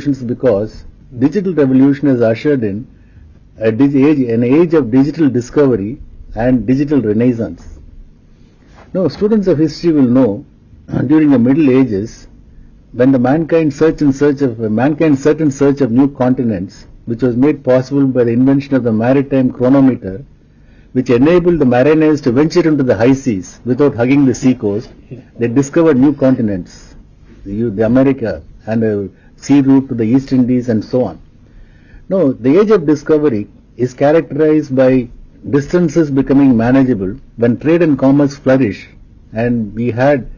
revolutions because digital revolution has ushered in an age of digital discovery and digital renaissance. Now, students of history will know during the Middle Ages, when the mankind search in search of new continents, which was made possible by the invention of the maritime chronometer, which enabled the mariners to venture into the high seas without hugging the sea coast. They discovered new continents, the America and a sea route to the East Indies and so on. Now, the age of discovery is characterized by distances becoming manageable when trade and commerce flourish, and we had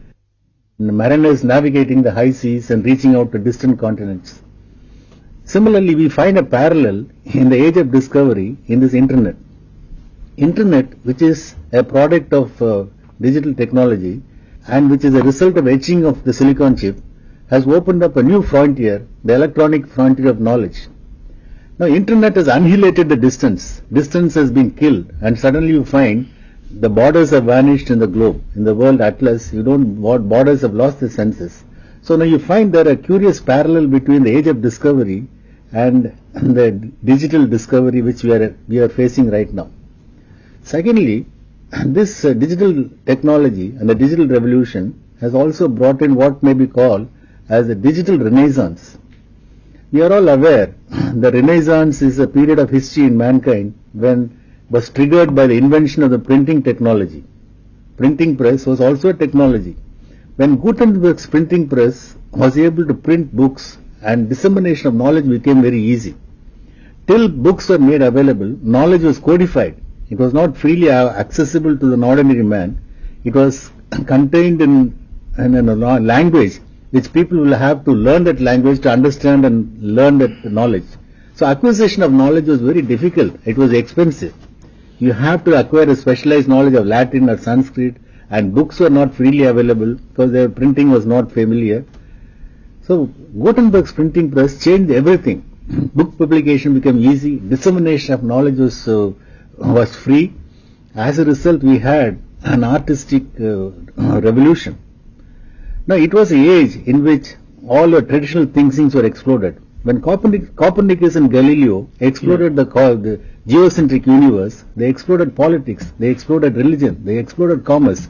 mariners navigating the high seas and reaching out to distant continents. Similarly, we find a parallel in the age of discovery in this internet. Internet, which is a product of digital technology and which is a result of etching of the silicon chip, has opened up a new frontier, the electronic frontier of knowledge. Now, internet has annihilated the distance. Distance has been killed, and suddenly you find the borders have vanished in the globe. In the world atlas, borders have lost their senses. So now you find there a curious parallel between the age of discovery and the digital discovery which we are facing right now. Secondly, this digital technology and the digital revolution has also brought in what may be called as a digital renaissance. We are all aware the Renaissance is a period of history in mankind when was triggered by the invention of the printing technology. Printing press was also a technology. When Gutenberg's printing press was able to print books, and dissemination of knowledge became very easy. Till books were made available, knowledge was codified. It was not freely accessible to the ordinary man. It was contained in a language which people will have to learn that language to understand and learn that knowledge. So acquisition of knowledge was very difficult. It was expensive. You have to acquire a specialized knowledge of Latin or Sanskrit, and books were not freely available because their printing was not familiar. So Gutenberg's printing press changed everything. Book publication became easy. Dissemination of knowledge was free. As a result, we had an artistic revolution. Now, it was the age in which all the traditional thinkings were exploded. When Copernicus and Galileo exploded the geocentric universe, they exploded politics, they exploded religion, they exploded commerce.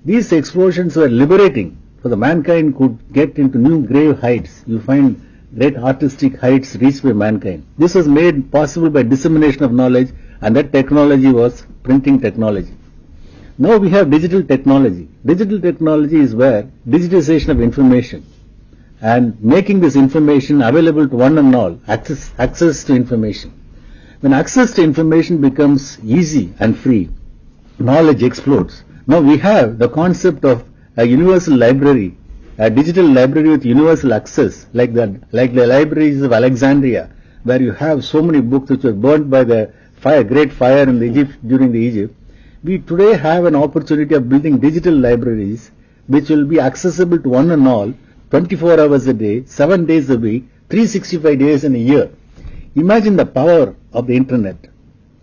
These explosions were liberating, for the mankind could get into new grave heights. You find great artistic heights reached by mankind. This was made possible by dissemination of knowledge, and that technology was printing technology. Now we have digital technology. Digital technology is where digitization of information and making this information available to one and all, access to information. When access to information becomes easy and free, knowledge explodes. Now we have the concept of a universal library, a digital library with universal access, like the libraries of Alexandria, where you have so many books which were burnt by the great fire in during the Egypt. We today have an opportunity of building digital libraries which will be accessible to one and all, 24 hours a day, 7 days a week, 365 days in a year. Imagine the power of the internet.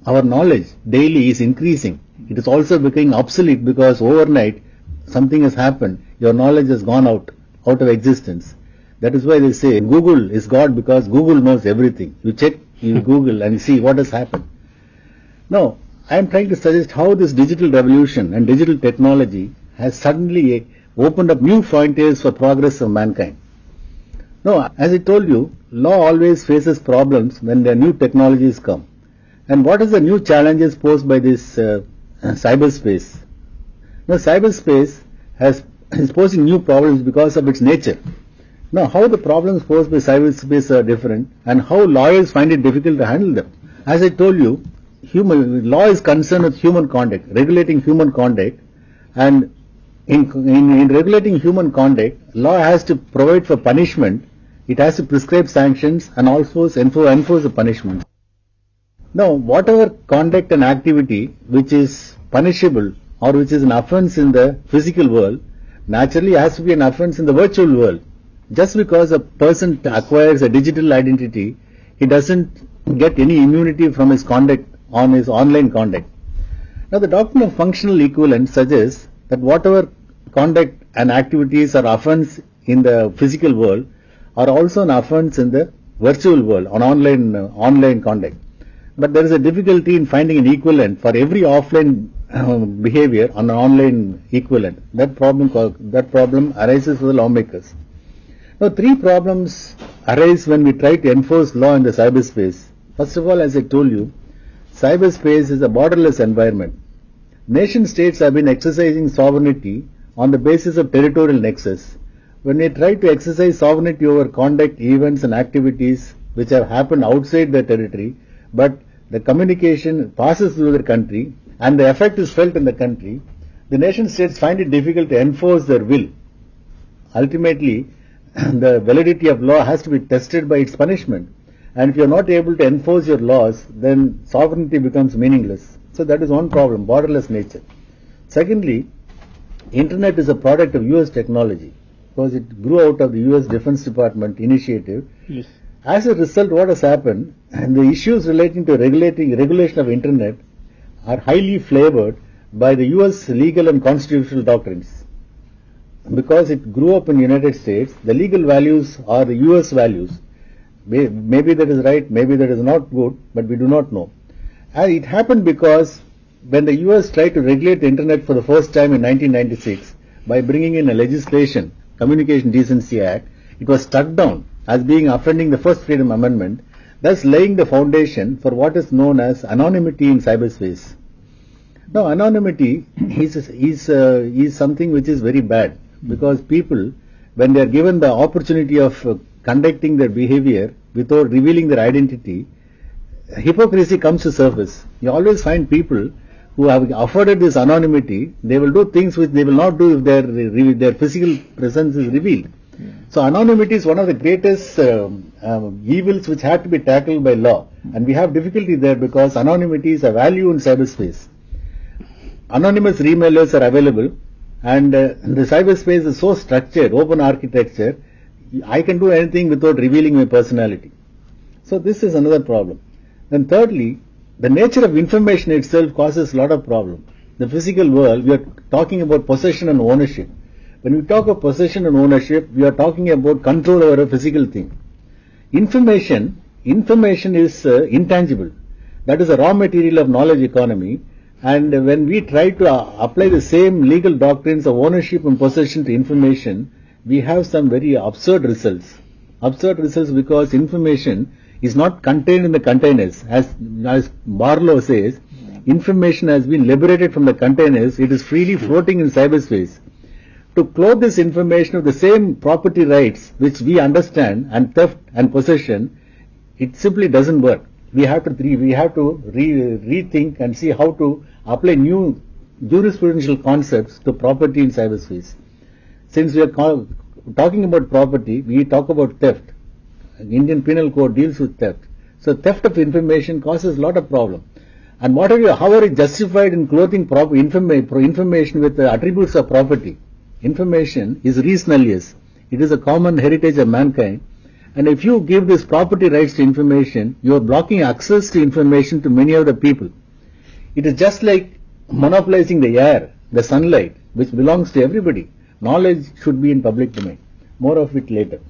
Our knowledge daily is increasing. It is also becoming obsolete because overnight something has happened. Your knowledge has gone out of existence. That is why they say Google is God, because Google knows everything. You check, you Google and see what has happened. Now, I am trying to suggest how this digital revolution and digital technology has suddenly opened up new frontiers for progress of mankind. Now, as I told you, law always faces problems when there are new technologies come. And what is the new challenges posed by this cyberspace? Now, cyberspace is posing new problems because of its nature. Now, how the problems posed by cyberspace are different, and how lawyers find it difficult to handle them. As I told you, law is concerned with human conduct, regulating human conduct, and in regulating human conduct, law has to provide for punishment, it has to prescribe sanctions and also enforce the punishment. Now, whatever conduct and activity which is punishable or which is an offense in the physical world, naturally has to be an offense in the virtual world. Just because a person acquires a digital identity, he doesn't get any immunity from his conduct on his online conduct. Now, the doctrine of functional equivalence suggests that whatever conduct and activities are offense in the physical world are also an offense in the virtual world, on online conduct. But there is a difficulty in finding an equivalent for every offline behavior on an online equivalent. That problem arises for the lawmakers. Now, three problems arise when we try to enforce law in the cyberspace. First of all, as I told you, cyberspace is a borderless environment. Nation states have been exercising sovereignty on the basis of territorial nexus. When they try to exercise sovereignty over conduct, events and activities which have happened outside their territory, but the communication passes through the country and the effect is felt in the country, the nation states find it difficult to enforce their will. Ultimately, the validity of law has to be tested by its punishment. And if you are not able to enforce your laws, then sovereignty becomes meaningless. So that is one problem, borderless nature. Secondly, Internet is a product of US technology because it grew out of the US Defense Department initiative. Yes. As a result, what has happened, and the issues relating to regulation of Internet are highly flavored by the US legal and constitutional doctrines. Because it grew up in the United States, the legal values are the US values. Maybe that is right, maybe that is not good, but we do not know. And it happened because when the US tried to regulate the Internet for the first time in 1996 by bringing in a legislation, Communication Decency Act, it was struck down as being offending the First Freedom Amendment, thus laying the foundation for what is known as anonymity in cyberspace. Now, anonymity is something which is very bad because people, when they are given the opportunity of conducting their behavior without revealing their identity, hypocrisy comes to surface. You always find people who have afforded this anonymity, they will do things which they will not do if their physical presence is revealed. So anonymity is one of the greatest evils which had to be tackled by law, and we have difficulty there because anonymity is a value in cyberspace. Anonymous remailers are available, and the cyberspace is so structured, open architecture, I can do anything without revealing my personality. So this is another problem. Then thirdly, the nature of information itself causes a lot of problem. The physical world, we are talking about possession and ownership. When we talk of possession and ownership, we are talking about control over a physical thing. Information is intangible. That is a raw material of knowledge economy. And when we try to apply the same legal doctrines of ownership and possession to information, we have some very absurd results. Absurd results because information is not contained in the containers. As Barlow says, information has been liberated from the containers. It is freely floating in cyberspace. To clothe this information with the same property rights which we understand and theft and possession, it simply doesn't work. We have to rethink and see how to apply new jurisprudential concepts to property in cyberspace. Since we are talking about property, we talk about theft. Indian Penal Code deals with theft. So theft of information causes a lot of problem. And how are you justified in clothing information with the attributes of property? Information is res nullius. It is a common heritage of mankind. And if you give this property rights to information, you are blocking access to information to many other people. It is just like monopolizing the air, the sunlight, which belongs to everybody. Knowledge should be in public domain. More of it later.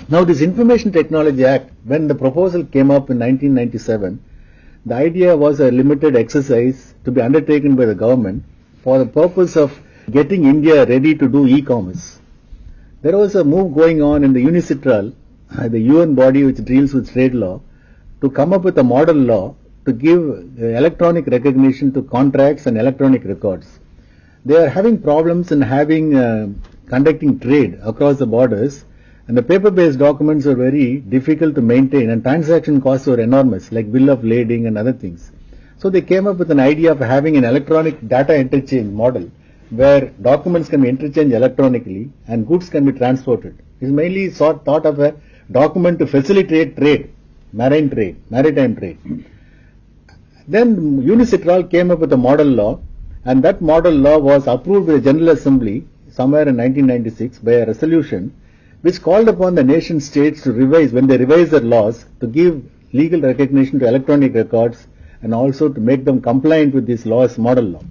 Now, this Information Technology Act, when the proposal came up in 1997, the idea was a limited exercise to be undertaken by the government for the purpose of getting India ready to do e-commerce. There was a move going on in the UNICITRAL, the UN body which deals with trade law, to come up with a model law to give electronic recognition to contracts and electronic records. They are having problems in conducting trade across the borders, and the paper-based documents are very difficult to maintain, and transaction costs were enormous, like bill of lading and other things. So they came up with an idea of having an electronic data interchange model, where documents can be interchanged electronically and goods can be transported. It's mainly thought of a document to facilitate trade, maritime trade. Then UNICITRAL came up with a model law, and that model law was approved by the General Assembly somewhere in 1996 by a resolution which called upon the nation states to revise, when they revise their laws, to give legal recognition to electronic records and also to make them compliant with this law's model law.